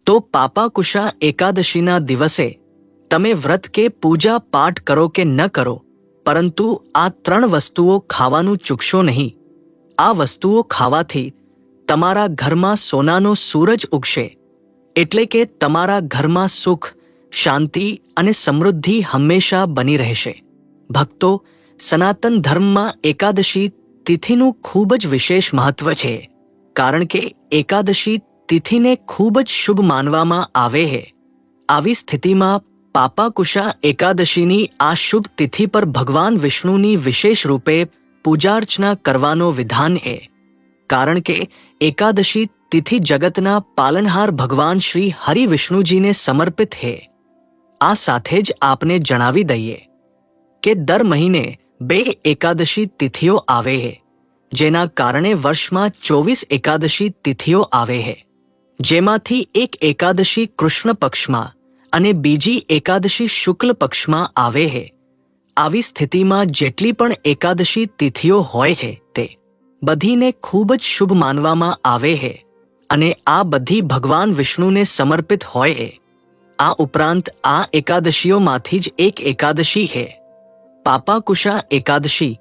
તો પાપાકુશા એકાદશીના દિવસે તમે વ્રત કે પૂજા પાઠ કરો કે ન કરો, પરંતુ આ 3 વસ્તુઓ ખાવાનું ચૂકશો નહીં. આ વસ્તુઓ ખાવાથી તમારા ઘરમાં સોનાનો સૂરજ ઉગશે, એટલે કે તમારા ઘરમાં સુખ, શાંતિ અને સમૃદ્ધિ હંમેશા બની રહેશે. ભક્તો, સનાતન ધર્મમાં એકાદશી તિથિનું ખૂબ જ વિશેષ મહત્વ છે, કારણ કે એકાદશી તિથિને ખૂબ જ શુભ માનવામાં આવે છે. આવી સ્થિતિમાં પાપાકુશા એકાદશીની આ શુભ તિથિ પર ભગવાન વિષ્ણુની વિશેષ રૂપે પૂજાર્ચના કરવાનો વિધાન છે, કારણ કે એકાદશી તિથિ જગતના પાલનહાર ભગવાન શ્રી હરિ વિષ્ણુજીને સમર્પિત છે. આ સાથે જ આપને જણાવી દઈએ કે દર મહિને 2 એકાદશી તિથિઓ આવે છે, જેના કારણે વર્ષમાં 24 એકાદશી તિથિઓ આવે છે, જેમાંથી એક એકાદશી કૃષ્ણ પક્ષમાં અને બીજી એકાદશી શુક્લ પક્ષમાં આવે છે. આવી સ્થિતિમાં જેટલી પણ એકાદશી તિથિઓ હોય છે તે બધીને ખૂબ જ શુભ માનવામાં આવે છે અને આ બધી ભગવાન વિષ્ણુને સમર્પિત હોય છે. આ ઉપરાંત આ એકાદશીઓમાંથી જ એક એકાદશી છે પાપાકુશા એકાદશી.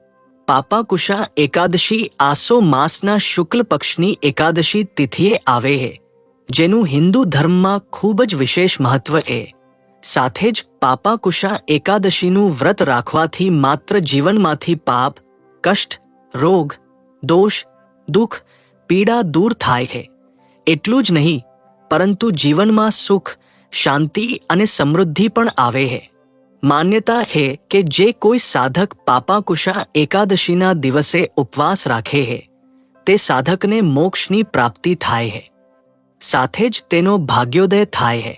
પાપાકુશા એકાદશી આસો માસના શુક્લ પક્ષની એકાદશી તિથિએ આવે છે, જેનું હિન્દુ ધર્મમાં ખૂબ જ વિશેષ મહત્વ છે. સાથે જ પાપાકુશા એકાદશીનું વ્રત રાખવાથી માત્ર જીવનમાંથી પાપ, કષ્ટ, રોગ, દોષ, દુઃખ, પીડા દૂર થાય છે. એટલું જ નહીં, પરંતુ જીવનમાં સુખ, શાંતિ અને સમૃદ્ધિ પણ આવે છે. માન્યતા છે કે જે કોઈ સાધક પાપાકુશા એકાદશીના દિવસે ઉપવાસ રાખે છે, તે સાધકને મોક્ષની પ્રાપ્તિ થાય છે. સાથે જ તેનો ભાગ્યોદય થાય છે.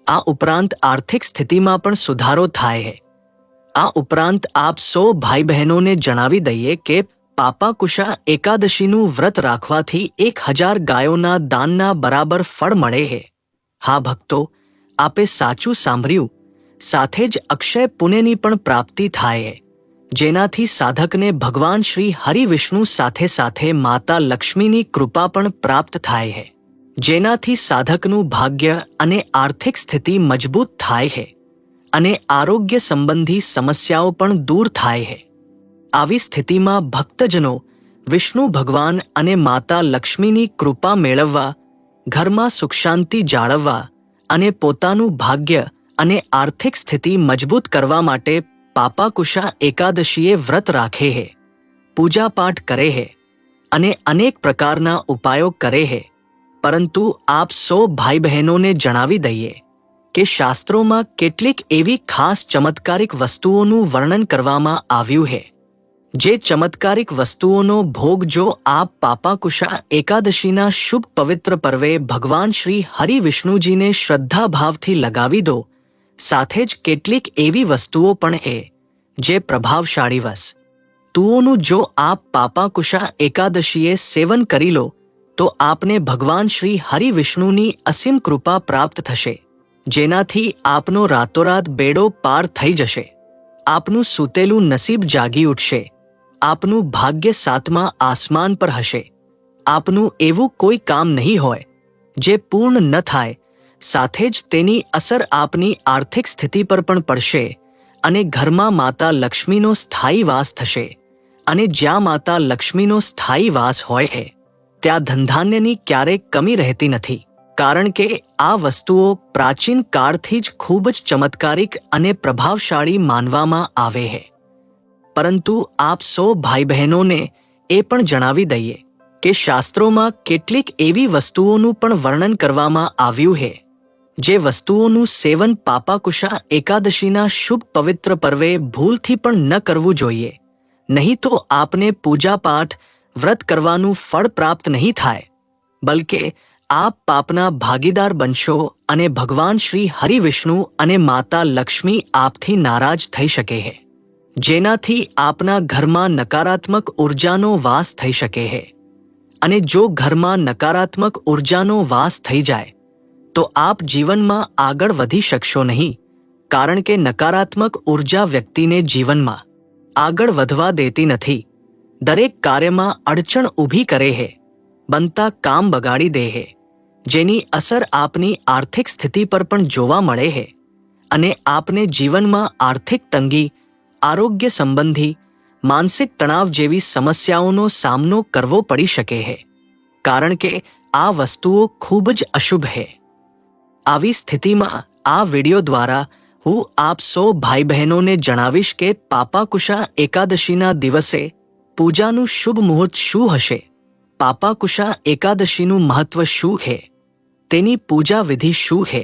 આ ઉપરાંત આર્થિક સ્થિતિમાં પણ સુધારો થાય છે. આ ઉપરાંત આપ સૌ ભાઈ બહેનોને જણાવી દઈએ કે પાપાકુશા એકાદશીનું વ્રત રાખવાથી 1000 ગાયોના દાનના બરાબર ફળ મળે છે. હા ભક્તો, આપે સાચું સાંભળ્યું. સાથે જ અક્ષય પુણ્યની પણ પ્રાપ્તિ થાય છે, જેનાથી સાધકને ભગવાન શ્રી હરિ વિષ્ણુ સાથે સાથે માતા લક્ષ્મીની કૃપા પણ પ્રાપ્ત થાય છે, જેનાથી સાધકનું ભાગ્ય અને આર્થિક સ્થિતિ મજબૂત થાય છે અને આરોગ્ય સંબંધી સમસ્યાઓ પણ દૂર થાય છે. આવી સ્થિતિમાં ભક્તજનો વિષ્ણુ ભગવાન અને માતા લક્ષ્મીની કૃપા મેળવવા, ઘરમાં સુખ શાંતિ જાળવવા અને પોતાનું ભાગ્ય અને આર્થિક સ્થિતિ મજબૂત કરવા માટે પાપાકુશા એકાદશીએ વ્રત રાખે છે, પૂજાપાઠ કરે છે અને અનેક પ્રકારના ઉપાયો કરે છે. પરંતુ આપ સૌ ભાઈ બહેનોને જણાવી દઈએ કે શાસ્ત્રોમાં કેટલીક એવી ખાસ ચમત્કારિક વસ્તુઓનું વર્ણન કરવામાં આવ્યું છે, જે ચમત્કારિક વસ્તુઓનો ભોગ જો આપ પાપાકુશા એકાદશીના શુભ પવિત્ર પર્વે ભગવાન શ્રી હરિ વિષ્ણુજીને શ્રદ્ધાભાવથી લગાવી દો. સાથે જ કેટલીક એવી વસ્તુઓ પણ છે જે પ્રભાવશાળી વસ્તુઓનું જો આપ પાપાકુશા એકાદશીએ સેવન કરી લો તો આપને ભગવાન શ્રી હરિ વિષ્ણુની અસીમ કૃપા પ્રાપ્ત થશે, જેનાથી આપનો રાતોરાત બેડો પાર થઈ જશે. આપનું સૂતેલું નસીબ જાગી ઉઠશે. આપનું ભાગ્ય 7મા આસમાન પર હશે. આપનું એવું કોઈ કામ નહીં હોય જે પૂર્ણ ન થાય. સાથે જ તેની અસર આપની આર્થિક સ્થિતિ પર પણ પડશે અને ઘરમાં માતા લક્ષ્મીનો સ્થાયી વાસ થશે. અને જ્યાં માતા લક્ષ્મીનો સ્થાયી વાસ હોય છે, ત્યાં ધનધાન્યની ક્યારેય કમી રહેતી નથી, કારણ કે આ વસ્તુઓ પ્રાચીન કાળથી જ ખૂબ જ ચમત્કારિક અને પ્રભાવશાળી માનવામાં આવે છે. પરંતુ આપ સૌ ભાઈ બહેનોને એ પણ જણાવી દઈએ કે શાસ્ત્રોમાં કેટલીક એવી વસ્તુઓનું પણ વર્ણન કરવામાં આવ્યું છે, જે વસ્તુઓનું સેવન પાપાકુશા એકાદશીના શુભ પવિત્ર પર્વે ભૂલથી પણ ન કરવું જોઈએ. નહીં તો આપને પૂજાપાઠ, વ્રત કરવાનું ફળ પ્રાપ્ત નહીં થાય, બલકે આપ પાપના ભાગીદાર બનશો અને ભગવાન શ્રી હરિ વિષ્ણુ અને માતા લક્ષ્મી આપથી નારાજ થઈ શકે છે, જેનાથી આપના ઘરમાં નકારાત્મક ઉર્જાનો વાસ થઈ શકે છે. અને જો ઘરમાં નકારાત્મક ઉર્જાનો વાસ થઈ જાય તો આપ જીવનમાં આગળ વધી શકશો નહીં, કારણ કે નકારાત્મક ઉર્જા વ્યક્તિને જીવનમાં આગળ વધવા દેતી નથી. દરેક કાર્યમાં અડચણ ઊભી કરે છે, બનતા કામ બગાડી દે છે, જેની અસર આપની આર્થિક સ્થિતિ પર પણ જોવા મળે છે અને આપને જીવનમાં આર્થિક તંગી, આરોગ્ય સંબંધી, માનસિક તણાવ જેવી સમસ્યાઓનો સામનો કરવો પડી શકે છે, કારણ કે આ વસ્તુઓ ખૂબ જ અશુભ છે. આવી સ્થિતિમાં આ વિડિયો દ્વારા હું આપ સૌ ભાઈ બહેનોને જણાવીશ કે પાપાકુશા એકાદશીના દિવસે પૂજાનું શુભ મુહૂર્ત શું હશે, પાપાકુશા એકાદશીનું મહત્વ શું છે, તેની પૂજા વિધિ શું છે.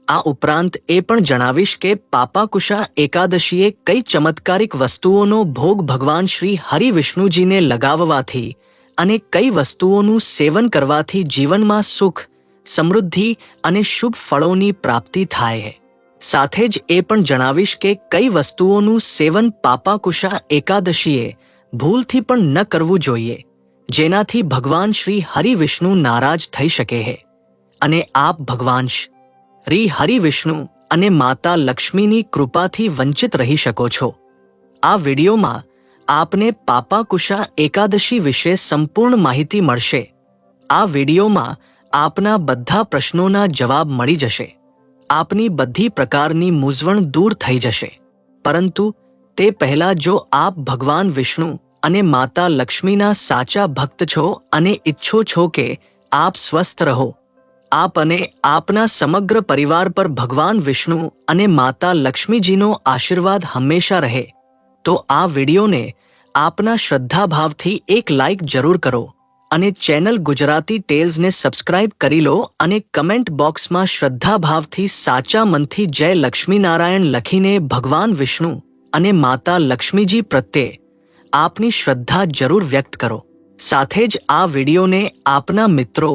આ ઉપરાંત એ પણ જણાવીશ કે પાપાકુશા એકાદશીએ કઈ ચમત્કારિક વસ્તુઓનો ભોગ ભગવાન શ્રી હરિ વિષ્ણુજીને લગાવવાથી અને કઈ વસ્તુઓનું સેવન કરવાથી જીવનમાં સુખ, સમૃદ્ધિ અને શુભ ફળોની પ્રાપ્તિ થાય છે. સાથે જ એ પણ જણાવીશ કે કઈ વસ્તુઓનું સેવન પાપાકુશા એકાદશીએ ભૂલથી પણ ન કરવું જોઈએ, જેનાથી ભગવાન શ્રી હરિ વિષ્ણુ નારાજ થઈ શકે છે અને આપ ભગવાન શ્રી હરિ વિષ્ણુ અને માતા લક્ષ્મીની કૃપાથી વંચિત રહી શકો છો. આ વિડીયોમાં આપને પાપાકુશા એકાદશી વિશે સંપૂર્ણ માહિતી મળશે. આ વિડીયોમાં આપના બધા પ્રશ્નોના જવાબ મળી જશે. આપની બધી પ્રકારની મૂંઝવણ દૂર થઈ જશે. પરંતુ તે પહેલા જો આપ ભગવાન વિષ્ણુ અને માતા લક્ષ્મીના સાચા ભક્ત છો અને ઈચ્છો છો કે આપ સ્વસ્થ રહો, આપ અને આપના સમગ્ર પરિવાર પર ભગવાન વિષ્ણુ અને માતા લક્ષ્મીજીનો આશીર્વાદ હંમેશા રહે, તો આ વિડીયોને આપના શ્રદ્ધાભાવથી એક લાઈક જરૂર કરો અને ચેનલ ગુજરાતી ટેલ્સને સબસ્ક્રાઇબ કરી લો અને કમેન્ટ બોક્સમાં શ્રદ્ધાભાવથી સાચા મનથી જય લક્ષ્મીનારાયણ લખીને ભગવાન વિષ્ણુ અને માતા લક્ષ્મીજી પ્રત્યે આપની શ્રદ્ધા જરૂર વ્યક્ત કરો. સાથે જ આ વિડીયોને આપના મિત્રો,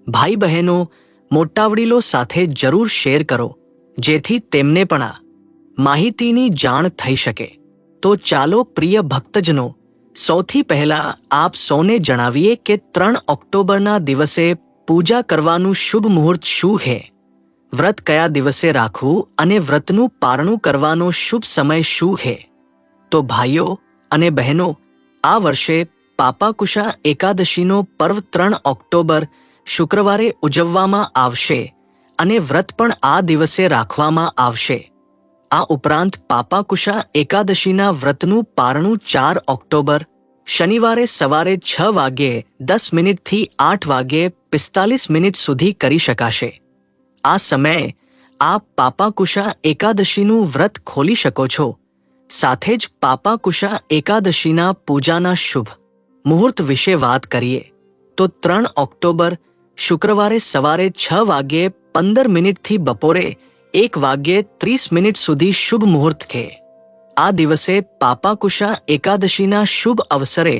ભાઈ બહેનો, મોટા વડીલો સાથે જરૂર શેર કરો, જેથી તેમને પણ આ માહિતીની જાણ થઈ શકે. તો ચાલો પ્રિય ભક્તજનો, સૌથી પહેલા આપ સૌને જણાવીએ કે 3 ઓક્ટોબરના દિવસે પૂજા કરવાનું શુભ મુહૂર્ત શું છે, વ્રત કયા દિવસે રાખવું અને વ્રતનું પારણું કરવાનો શુભ સમય શું છે. તો ભાઈઓ અને બહેનો, આ વર્ષે પાપાકુશા એકાદશીનો પર્વ 3 ઓક્ટોબર શુક્રવારે ઉજવવામાં આવશે અને વ્રત પણ આ દિવસે રાખવામાં આવશે. આ ઉપરાંત પાપાકુશા એકાદશીના વ્રતનું પારણું 4 ઓક્ટોબર શનિવારે સવારે 6:10 થી 8:45 સુધી કરી શકાશે. આ સમયે આપ પાપાકુશા એકાદશીનું વ્રત ખોલી શકો છો. સાથે જ પાપાકુશા એકાદશીના પૂજાના શુભ મુહૂર્ત વિશે વાત કરીએ તો 3 ઓક્ટોબર શુક્રવારે સવારે 6:15 થી બપોરે 1:30 સુધી શુભ મુહૂર્ત છે. આ દિવસે પાપાકુશા એકાદશીના શુભ અવસરે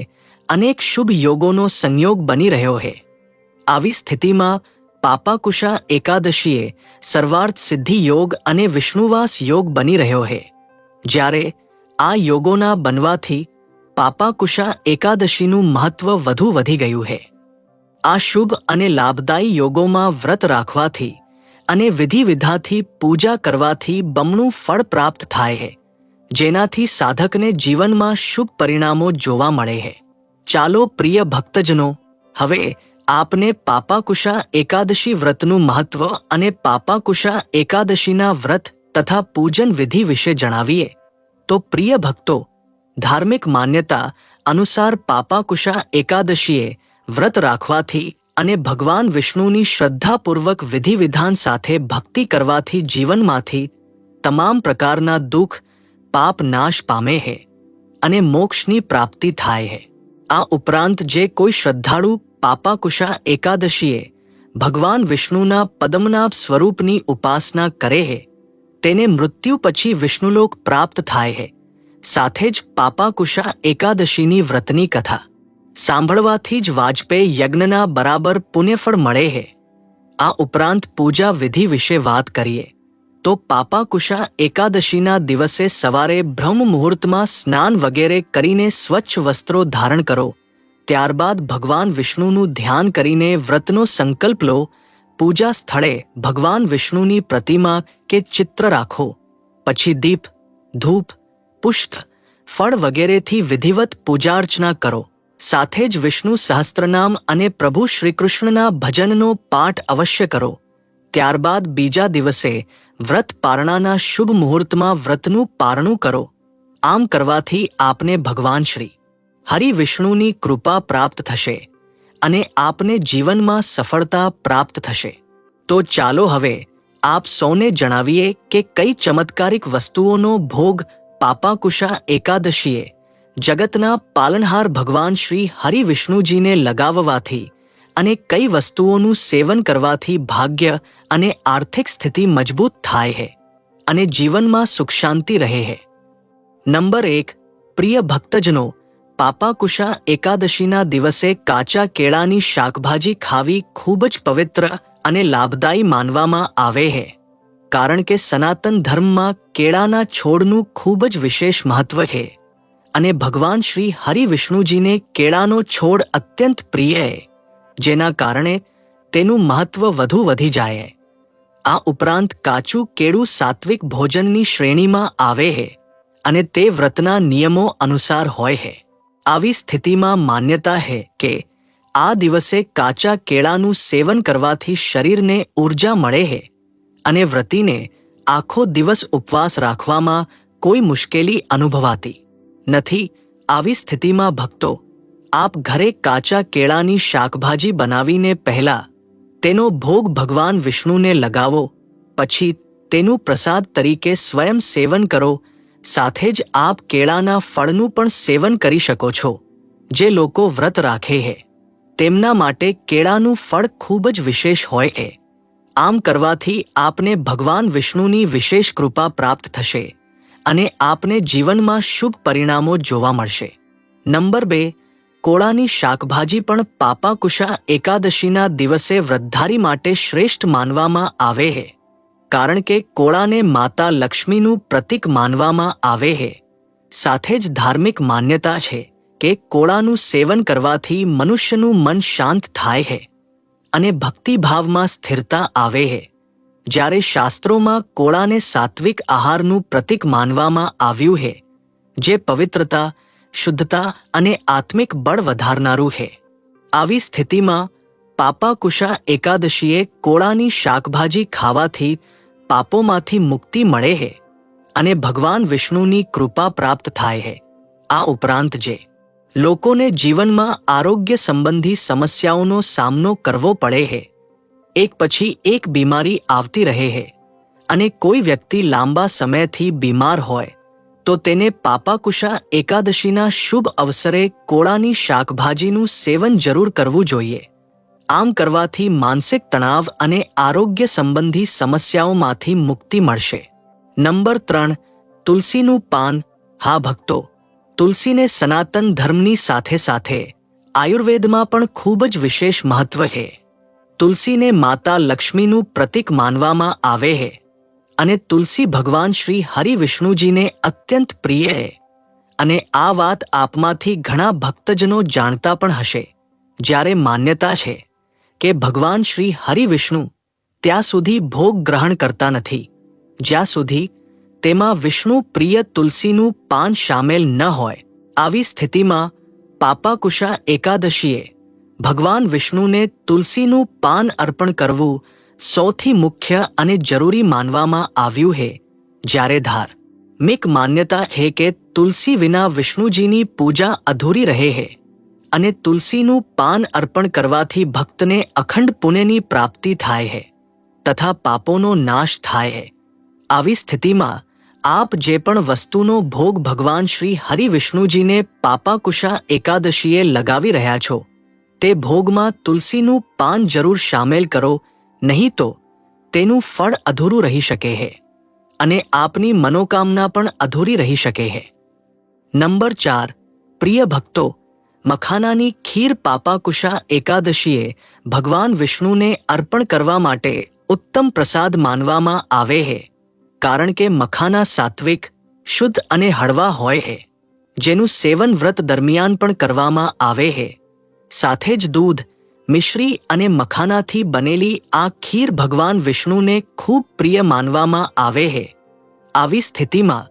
અનેક શુભ યોગોનો સંયોગ બની રહ્યો છે. આવી સ્થિતિમાં પાપાકુશા એકાદશીએ સર્વાર્થ સિદ્ધિ યોગ અને વિષ્ણુવાસ યોગ બની રહ્યો છે. જ્યારે આ યોગોના બનવાથી પાપાકુશા એકાદશીનું મહત્વ વધુ વધી ગયું છે. આ શુભ અને લાભદાયી યોગોમાં વ્રત રાખવાથી અને વિધિ વિધાથી પૂજા કરવાથી બમણું ફળ પ્રાપ્ત થાય છે, જેનાથી સાધકને જીવનમાં શુભ પરિણામો જોવા મળે છે. ચાલો પ્રિય ભક્તજનો, હવે આપને પાપાકુશા એકાદશી વ્રતનું મહત્વ અને પાપાકુશા એકાદશીના વ્રત તથા પૂજન વિધિ વિશે જણાવીએ. તો પ્રિય ભક્તો, ધાર્મિક માન્યતા અનુસાર પાપાકુશા એકાદશીએ વ્રત રાખવાથી અને ભગવાન વિષ્ણુની શ્રદ્ધાપૂર્વક વિધિ વિધાન સાથે ભક્તિ કરવાથી જીવનમાંથી તમામ પ્રકારના દુઃખ, પાપ નાશ પામે છે અને મોક્ષની પ્રાપ્તિ થાય છે. આ ઉપરાંત જે કોઈ શ્રદ્ધાળુ પાપાકુશા એકાદશીએ ભગવાન વિષ્ણુના પદ્મનાભ સ્વરૂપની ઉપાસના કરે છે, તેને મૃત્યુ પછી વિષ્ણુલોક પ્રાપ્ત થાય છે. સાથે જ પાપાકુશા એકાદશીની વ્રતની કથા સાંભળવાથી જ વાજપેયી યજ્ઞના બરાબર પુણ્યફળ મળે છે. આ ઉપરાંત પૂજા વિધિ વિશે વાત કરીએ તો પાપાકુશા એકાદશીના દિવસે સવારે બ્રહ્મ મુહૂર્તમાં સ્નાન વગેરે કરીને સ્વચ્છ વસ્ત્રો ધારણ કરો. ત્યારબાદ ભગવાન વિષ્ણુનું ધ્યાન કરીને વ્રતનો સંકલ્પ લો. પૂજા સ્થળે ભગવાન વિષ્ણુની પ્રતિમા કે ચિત્ર રાખો. પછી દીપ, ધૂપ, પુષ્પ, ફળ વગેરેથી વિધિવત પૂજાર્ચના કરો. સાથે જ વિષ્ણુ સહસ્ત્રનામ અને પ્રભુ શ્રીકૃષ્ણના ભજનનો પાઠ અવશ્ય કરો. ત્યારબાદ બીજા દિવસે વ્રત પારણાના શુભ મુહૂર્તમાં વ્રતનું પારણું કરો. આમ કરવાથી આપને ભગવાન શ્રી હરિ વિષ્ણુની કૃપા પ્રાપ્ત થશે અને આપને જીવનમાં સફળતા પ્રાપ્ત થશે. તો ચાલો હવે આપ સૌને જણાવીએ કે કઈ ચમત્કારિક વસ્તુઓનો ભોગ પાપાકુશા એકાદશીએ જગતના પાલનહાર ભગવાન શ્રી હરિ વિષ્ણુજીને લગાવવાથી અને કઈ વસ્તુઓનું સેવન કરવાથી ભાગ્ય અને આર્થિક સ્થિતિ મજબૂત થાય છે અને જીવનમાં સુખ શાંતિ રહે છે. નંબર 1. પ્રિય ભક્તજનો, પાપાકુશા એકાદશીના દિવસે કાચા કેળાની શાકભાજી ખાવી ખૂબ જ પવિત્ર અને લાભદાયી માનવામાં આવે છે, કારણ કે સનાતન ધર્મમાં કેળાના છોડનું ખૂબ જ વિશેષ મહત્વ છે અને ભગવાન શ્રી હરિ વિષ્ણુજીને કેળાનો છોડ અત્યંત પ્રિય છે, જેના કારણે તેનું મહત્વ વધુ વધી જાય. આ ઉપરાંત કાચું કેળું સાત્વિક ભોજનની શ્રેણીમાં આવે છે અને તે વ્રતના નિયમો અનુસાર હોય છે. આવી સ્થિતિમાં માન્યતા છે કે આ દિવસે કાચા કેળાનું સેવન કરવાથી શરીરને ઊર્જા મળે છે અને વ્રતીને આખો દિવસ ઉપવાસ રાખવામાં કોઈ મુશ્કેલી અનુભવાતી નથી. આવી સ્થિતિમાં ભક્તો, આપ ઘરે કાચા કેળાની શાકભાજી બનાવીને પહેલા તેનો ભોગ ભગવાન વિષ્ણુને લગાવો, પછી તેનું પ્રસાદ તરીકે સ્વયં સેવન કરો. સાથે જ આપ કેળાના ફળનું પણ સેવન કરી શકો છો. જે લોકો વ્રત રાખે છે તેમના માટે કેળાનું ફળ ખૂબ જ વિશેષ હોય છે. આમ કરવાથી આપને ભગવાન વિષ્ણુની વિશેષ કૃપા પ્રાપ્ત થશે અને આપને જીવનમાં શુભ પરિણામો જોવા મળશે. નંબર 2. કોળાની શાકભાજી પણ પાપાકુશા એકાદશીના દિવસે વ્રતધારી માટે શ્રેષ્ઠ માનવામાં આવે છે, કારણ કે કોળાને માતા લક્ષ્મીનું પ્રતીક માનવામાં આવે છે. સાથે જ ધાર્મિક માન્યતા છે કે કોળાનું સેવન કરવાથી મનુષ્યનું મન શાંત થાય છે અને ભક્તિભાવમાં સ્થિરતા આવે છે. જ્યારે શાસ્ત્રોમાં કોળાને સાત્વિક આહારનું પ્રતીક માનવામાં આવ્યું છે, જે પવિત્રતા, શુદ્ધતા અને આત્મિક બળ વધારનારું છે. આવી સ્થિતિમાં પાપાકુશા એકાદશીએ કોળાની શાકભાજી ખાવાથી પાપોમાંથી મુક્તિ મળે છે અને ભગવાન વિષ્ણુની કૃપા પ્રાપ્ત થાય છે. આ ઉપરાંત જે લોકોને જીવનમાં આરોગ્ય સંબંધી સમસ્યાઓનો સામનો કરવો પડે છે, એક પછી એક બીમારી આવતી રહે છે અને કોઈ વ્યક્તિ લાંબા સમયથી બીમાર હોય તો તેને પાપાકુશા એકાદશીના શુભ અવસરે કોળાની શાકભાજીનું સેવન જરૂર કરવું જોઈએ. આમ કરવાથી માનસિક તણાવ અને આરોગ્ય સંબંધી સમસ્યાઓમાંથી મુક્તિ મળશે. નંબર 3. તુલસીનું પાન. હા ભક્તો, તુલસીને સનાતન ધર્મની સાથે સાથે આયુર્વેદમાં પણ ખૂબ જ વિશેષ મહત્વ છે. તુલસીને માતા લક્ષ્મીનું પ્રતીક માનવામાં આવે છે અને તુલસી ભગવાન શ્રી હરિ વિષ્ણુજીને અત્યંત પ્રિય છે અને આ વાત આપમાંથી ઘણા ભક્તજનો જાણતા પણ હશે. જ્યારે માન્યતા છે કે ભગવાન શ્રી હરિ વિષ્ણુ ત્યાં સુધી ભોગ ગ્રહણ કરતા નથી જ્યાં સુધી તેમાં વિષ્ણુ પ્રિય તુલસીનું પાન શામેલ ન હોય. આવી સ્થિતિમાં પાપાકુશા એકાદશીએ ભગવાન વિષ્ણુને તુલસીનું પાન અર્પણ કરવું સૌથી મુખ્ય અને જરૂરી માનવામાં આવ્યું છે. જ્યારે ધાર્મિક માન્યતા છે કે તુલસી વિના વિષ્ણુજીની પૂજા અધૂરી રહે છે અને તુલસીનું પાન અર્પણ કરવાથી ભક્તને અખંડ પુણ્યની પ્રાપ્તિ થાય છે તથા પાપોનો નાશ થાય છે. આવી સ્થિતિમાં આપ જે પણ વસ્તુનો ભોગ ભગવાન શ્રી હરિ વિષ્ણુજીને પાપાકુશા એકાદશીએ લગાવી રહ્યા છો, તે ભોગમાં તુલસીનું પાન જરૂર શામેલ કરો, નહીં તો તેનું ફળ અધૂરું રહી શકે છે અને આપની મનોકામના પણ અધૂરી રહી શકે છે. નંબર 4. પ્રિય ભક્તો, મખાનાની ખીર પાપાકુશા એકાદશીએ ભગવાન વિષ્ણુને અર્પણ કરવા માટે ઉત્તમ પ્રસાદ માનવામાં આવે છે, કારણ કે મખાના સાત્વિક, શુદ્ધ અને હળવા હોય છે, જેનું સેવન વ્રત દરમિયાન પણ કરવામાં આવે છે. સાથે જ દૂધ, મિશ્રી અને મખાનાથી બનેલી આ ખીર ભગવાન વિષ્ણુને ખૂબ પ્રિય માનવામાં આવે છે. આવી સ્થિતિમાં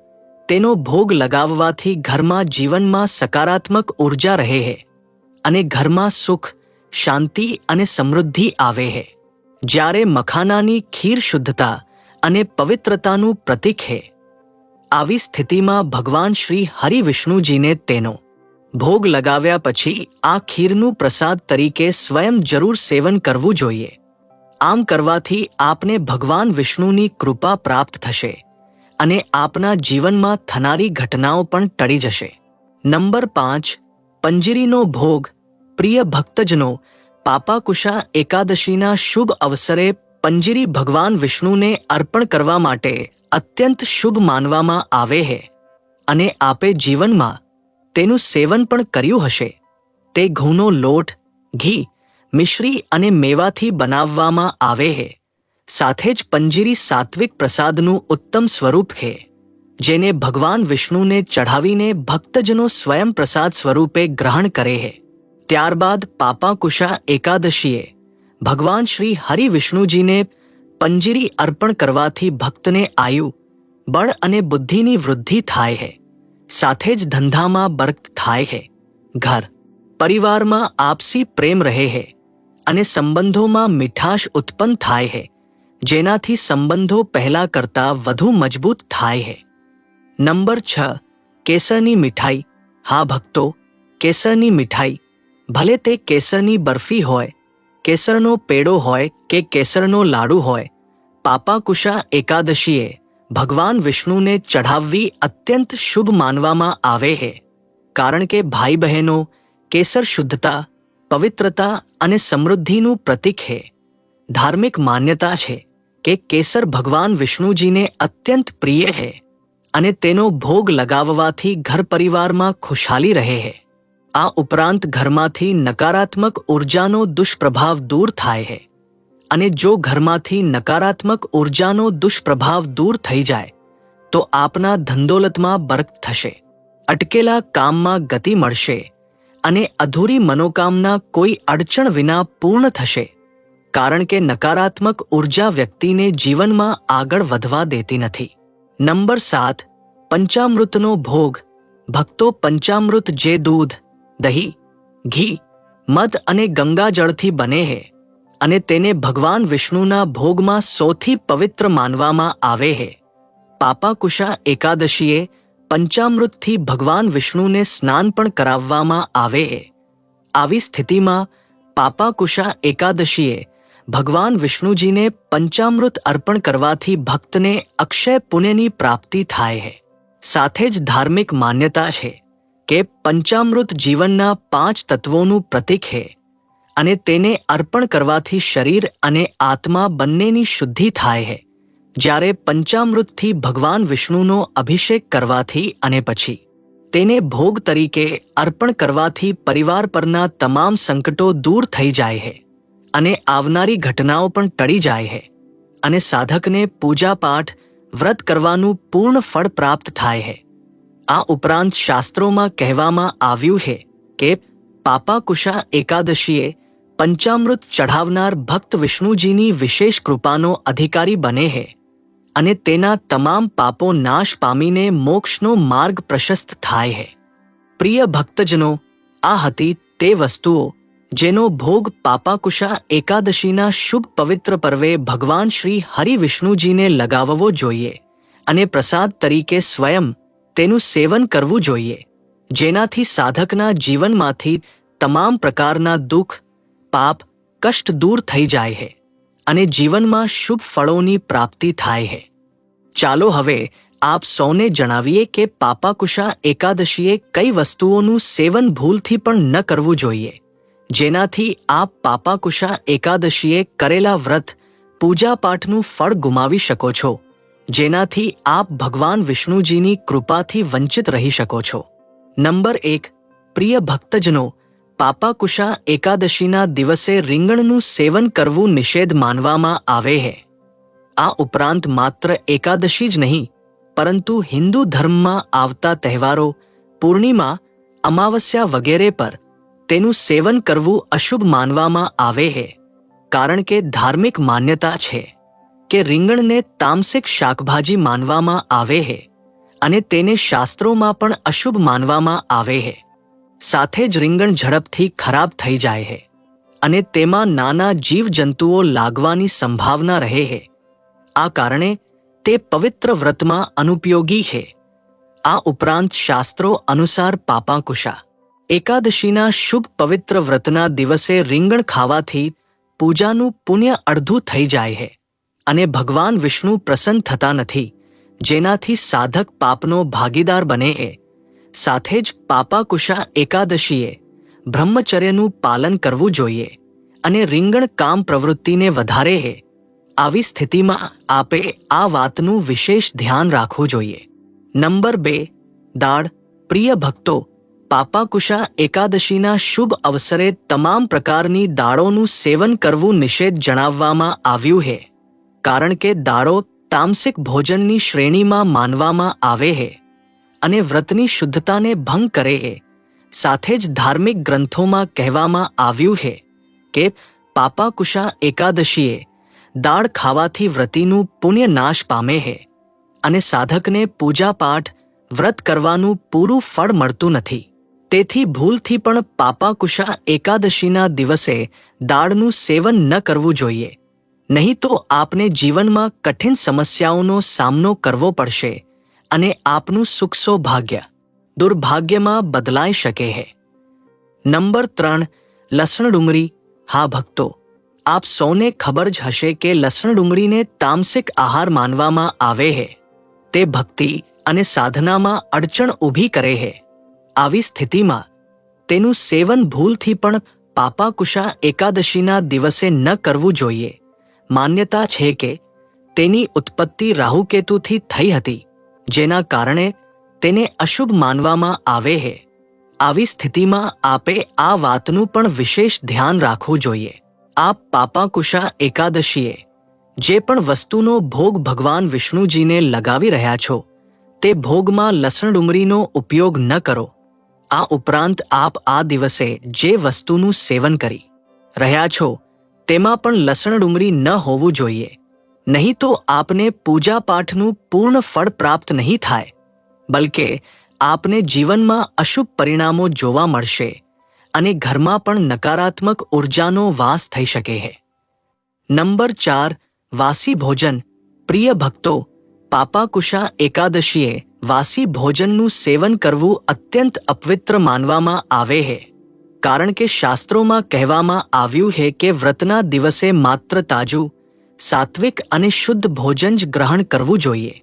તેનો ભોગ લગાવવાથી ઘરમાં જીવનમાં સકારાત્મક ઉર્જા રહે છે અને ઘરમાં સુખ, શાંતિ અને સમૃદ્ધિ આવે છે. જ્યારે મખાનાની ખીર શુદ્ધતા અને પવિત્રતાનું પ્રતીક છે. આવી સ્થિતિમાં ભગવાન શ્રી હરિ વિષ્ણુજીને તેનો ભોગ લગાવ્યા પછી આ ખીરનું પ્રસાદ તરીકે સ્વયં જરૂર સેવન કરવું જોઈએ. આમ કરવાથી આપને ભગવાન વિષ્ણુની કૃપા પ્રાપ્ત થશે અને આપના જીવનમાં થનારી ઘટનાઓ પણ ટળી જશે. નંબર 5. પંજીરીનો ભોગ. પ્રિય ભક્તજનો, પાપાકુશા એકાદશીના શુભ અવસરે પંજીરી ભગવાન વિષ્ણુને અર્પણ કરવા માટે અત્યંત શુભ માનવામાં આવે છે અને આપે જીવનમાં તેનું સેવન પણ કર્યું હશે. તે ઘઉંનો લોટ, ઘી, મિશ્રી અને મેવાથી બનાવવામાં આવે છે. સાથે જ પંજીરી સાત્વિક પ્રસાદનું ઉત્તમ સ્વરૂપ છે, જેને ભગવાન વિષ્ણુને ચઢાવીને ભક્તજનો સ્વયં પ્રસાદ સ્વરૂપે ગ્રહણ કરે છે. ત્યારબાદ પાપાકુશા એકાદશીએ ભગવાન શ્રી હરિ વિષ્ણુજીને પંજીરી અર્પણ કરવાથી ભક્તને આયુ, બળ અને બુદ્ધિની વૃદ્ધિ થાય છે. સાથે જ ધંધામાં બરકત થાય છે. ઘર પરિવારમાં આપસી પ્રેમ રહે છે અને સંબંધોમાં મીઠાશ ઉત્પન્ન થાય છે, જેનાથી સંબંધો પહેલા કરતાં વધુ મજબૂત થાય છે. નંબર 6. કેસરની મીઠાઈ. હા ભક્તો, કેસરની મીઠાઈ, ભલે તે કેસરની બરફી હોય, કેસરનો પેડો હોય કે કેસરનો લાડુ હોય, પાપાકુશા એકાદશીએ ભગવાન વિષ્ણુને ચઢાવવી અત્યંત શુભ માનવામાં આવે છે. કારણ કે ભાઈ બહેનો, કેસર શુદ્ધતા, પવિત્રતા અને સમૃદ્ધિનું પ્રતીક છે. ધાર્મિક માન્યતા છે કે કેસર ભગવાન વિષ્ણુજીને અત્યંત પ્રિય છે અને તેનો ભોગ લગાવવાથી ઘર પરિવારમાં ખુશહાલી રહે છે. આ ઉપરાંત ઘરમાંથી નકારાત્મક ઉર્જાનો દુષ્પ્રભાવ દૂર થાય છે અને જો ઘરમાંથી નકારાત્મક ઉર્જાનો દુષ્પ્રભાવ દૂર થઈ જાય તો આપના ધનદોલતમાં બરકત થશે, અટકેલા કામમાં ગતિ મળશે અને અધૂરી મનોકામના કોઈ અડચણ વિના પૂર્ણ થશે. કારણ કે નકારાત્મક ઉર્જા વ્યક્તિને જીવનમાં આગળ વધવા દેતી નથી. નંબર 7. પંચામૃતનો ભોગ. ભક્તો, પંચામૃત જે દૂધ, દહીં, ઘી, મધ અને ગંગાજળથી બને છે અને તેને ભગવાન વિષ્ણુના ભોગમાં સૌથી પવિત્ર માનવામાં આવે છે. પાપાકુશા એકાદશીએ પંચામૃતથી ભગવાન વિષ્ણુને સ્નાન પણ કરાવવામાં આવે છે. આવી સ્થિતિમાં પાપાકુશા એકાદશીએ ભગવાન વિષ્ણુજીને પંચામૃત અર્પણ કરવાથી ભક્તને અક્ષય પુણ્યની પ્રાપ્તિ થાય છે. સાથે જ ધાર્મિક માન્યતા છે કે પંચામૃત જીવનના 5 તત્વોનું પ્રતીક છે અને તેને અર્પણ કરવાથી શરીર અને આત્મા બંનેની શુદ્ધિ થાય છે. જ્યારે પંચામૃતથી ભગવાન વિષ્ણુનો અભિષેક કરવાથી અને પછી તેને ભોગ તરીકે અર્પણ કરવાથી પરિવાર પરના તમામ સંકટો દૂર થઈ જાય છે અને આવનારી ઘટનાઓ પણ ટળી જાય છે અને સાધકને પૂજાપાઠ, વ્રત કરવાનું પૂર્ણ ફળ પ્રાપ્ત થાય છે. આ ઉપરાંત શાસ્ત્રોમાં કહેવામાં આવ્યું છે કે પાપાકુશા એકાદશીએ પંચામૃત ચઢાવનાર ભક્ત વિષ્ણુજીની વિશેષ કૃપાનો અધિકારી બને છે અને તેના તમામ પાપો નાશ પામીને મોક્ષનો માર્ગ પ્રશસ્ત થાય છે. પ્રિય ભક્તજનો, આ હતી તે વસ્તુઓ જેનો ભોગ પાપાકુશા એકાદશીના શુભ પવિત્ર પર્વે ભગવાન શ્રી હરિ વિષ્ણુજીને લગાવવો જોઈએ અને પ્રસાદ તરીકે સ્વયં તેનું સેવન કરવું જોઈએ, જેનાથી સાધકના જીવનમાંથી તમામ પ્રકારના દુઃખ, પાપ, કષ્ટ દૂર થઈ જાય છે અને જીવનમાં શુભ ફળોની પ્રાપ્તિ થાય છે. ચાલો હવે આપ સૌને જણાવીએ કે પાપાકુશા એકાદશીએ કઈ વસ્તુઓનું સેવન ભૂલથી પણ ન કરવું જોઈએ, જેનાથી આપ પાપાકુશા એકાદશીએ કરેલા વ્રત, પૂજાપાઠનું ફળ ગુમાવી શકો છો, જેનાથી આપ ભગવાન વિષ્ણુજીની કૃપાથી વંચિત રહી શકો છો. નંબર 1. પ્રિય ભક્તજનો, પાપાકુશા એકાદશીના દિવસે રીંગણનું સેવન કરવું નિષેધ માનવામાં આવે છે. આ ઉપરાંત માત્ર એકાદશી જ નહીં, પરંતુ હિન્દુ ધર્મમાં આવતા તહેવારો, પૂર્ણિમા, અમાવસ્યા વગેરે પર તેનું સેવન કરવું અશુભ માનવામાં આવે છે. કારણ કે ધાર્મિક માન્યતા છે કે રીંગણને તામસિક શાકભાજી માનવામાં આવે છે અને તેને શાસ્ત્રોમાં પણ અશુભ માનવામાં આવે છે. સાથે જ રીંગણ ઝડપથી ખરાબ થઈ જાય છે અને તેમાં નાના જીવજંતુઓ લાગવાની સંભાવના રહે છે. આ કારણે તે પવિત્ર વ્રતમાં અનુપયોગી છે. આ ઉપરાંત શાસ્ત્રો અનુસાર પાપાંકુશા એકાદશીના શુભ પવિત્ર વ્રતના દિવસે રીંગણ ખાવાથી પૂજાનું પુણ્ય અડધું થઈ જાય છે અને ભગવાન વિષ્ણુ પ્રસન્ન થતા નથી, જેનાથી સાધક પાપનો ભાગીદાર બને છે. સાથે જ પાપાકુશા એકાદશીએ બ્રહ્મચર્યનું પાલન કરવું જોઈએ અને રીંગણ કામ પ્રવૃત્તિને વધારે છે. આવી સ્થિતિમાં આપે આ વાતનું વિશેષ ધ્યાન રાખવું જોઈએ. નંબર 2. દાળ. પ્રિય ભક્તો, પાપાકુશા એકાદશીના શુભ અવસરે તમામ પ્રકારની દાળોનું સેવન કરવું નિષેધ જણાવવામાં આવ્યું છે, કારણ કે દાળો તામસિક ભોજનની શ્રેણીમાં માનવામાં આવે છે અને વ્રતની શુદ્ધતાને ભંગ કરે છે. સાથે જ ધાર્મિક ગ્રંથોમાં કહેવામાં આવ્યું છે કે પાપાકુશા એકાદશીએ દાળ ખાવાથી વ્રતિનું પુણ્ય નાશ પામે છે અને સાધકને પૂજાપાઠ વ્રત કરવાનું પૂરું ફળ મળતું નથી. તેથી ભૂલથી પણ પાપાકુશા એકાદશીના દિવસે દાળનું સેવન ન કરવું જોઈએ, નહીં તો આપને જીવનમાં કઠિન સમસ્યાઓનો સામનો કરવો પડશે અને આપનું સુખ સૌભાગ્ય દુર્ભાગ્યમાં બદલાઈ શકે છે. નંબર 3. લસણ ડુંગળી. હા ભક્તો, આપ સૌને ખબર જ હશે કે લસણ ડુંગળીને તામસિક આહાર માનવામાં આવે છે. તે ભક્તિ અને સાધનામાં અડચણ ઊભી કરે છે. આવી સ્થિતિમાં તેનું સેવન ભૂલથી પણ પાપાકુશા એકાદશીના દિવસે ન કરવું જોઈએ. માન્યતા છે કે તેની ઉત્પત્તિ રાહુકેતુથી થઈ હતી, જેના કારણે તેને અશુભ માનવામાં આવે છે. આવી સ્થિતિમાં આપે આ વાતનું પણ વિશેષ ધ્યાન રાખવું જોઈએ. આપ પાપાકુશા એકાદશીએ જે પણ વસ્તુનો ભોગ ભગવાન વિષ્ણુજીને લગાવી રહ્યા છો, તે ભોગમાં લસણ ડુંગળીનો ઉપયોગ ન કરો. આ ઉપરાંત આપ આ દિવસે જે વસ્તુનું સેવન કરી રહ્યા છો તેમાં પણ લસણ ડુંગળી ન હોવું જોઈએ, નહીં તો આપને પૂજાપાઠનું પૂર્ણ ફળ પ્રાપ્ત નહીં થાય, બલકે આપને જીવનમાં અશુભ પરિણામો જોવા મળશે અને ઘરમાં પણ નકારાત્મક ઉર્જાનો વાસ થઈ શકે છે. નંબર 4. વાસી ભોજન. પ્રિય ભક્તો, પાપાકુશા એકાદશીએ વાસી ભોજનનું સેવન કરવું અત્યંત અપવિત્ર માનવામાં આવે છે, કારણ કે શાસ્ત્રોમાં કહેવામાં આવ્યું છે કે વ્રતના દિવસે માત્ર તાજું, સાત્વિક અને શુદ્ધ ભોજન જ ગ્રહણ કરવું જોઈએ.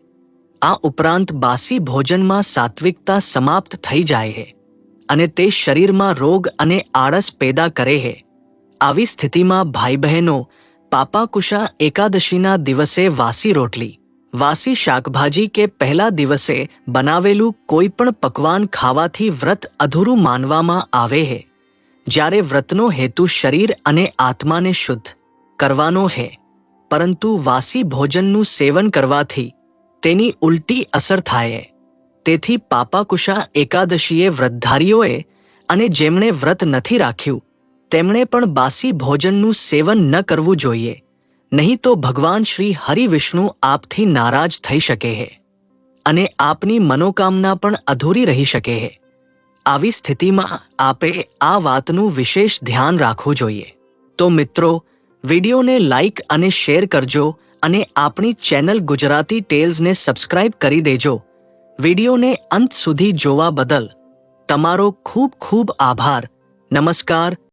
આ ઉપરાંત બાસી ભોજનમાં સાત્વિકતા સમાપ્ત થઈ જાય છે અને તે શરીરમાં રોગ અને આળસ પેદા કરે છે. આવી સ્થિતિમાં ભાઈ બહેનો પાપાકુશા એકાદશીના દિવસે વાસી રોટલી, વાસી શાકભાજી કે પહેલા દિવસે બનાવેલું કોઈ પણ પકવાન ખાવાથી વ્રત અધૂરું માનવામાં આવે છે. જ્યારે વ્રતનો હેતુ શરીર અને આત્માને શુદ્ધ કરવાનો છે, પરંતુ વાસી ભોજનનું સેવન કરવાથી તેની ઉલટી અસર થાય છે. તેથી પાપાકુશા એકાદશીએ વ્રતધારીઓએ અને જેમણે વ્રત નથી રાખ્યું તેમણે પણ બાસી ભોજનનું સેવન ન કરવું જોઈએ, નહીં તો ભગવાન શ્રી હરિ વિષ્ણુ આપથી નારાજ થઈ શકે છે અને આપની મનોકામના પણ અધૂરી રહી શકે છે. આવી સ્થિતિમાં આપે આ વાતનું વિશેષ ધ્યાન રાખવું જોઈએ. તો મિત્રો, વિડીયોને લાઇક અને શેર કરજો અને આપણી ચેનલ ગુજરાતી ટેલ્સને સબસ્ક્રાઇબ કરી દેજો. વિડીયોને અંત સુધી જોવા બદલ તમારો ખૂબ ખૂબ આભાર. નમસ્કાર.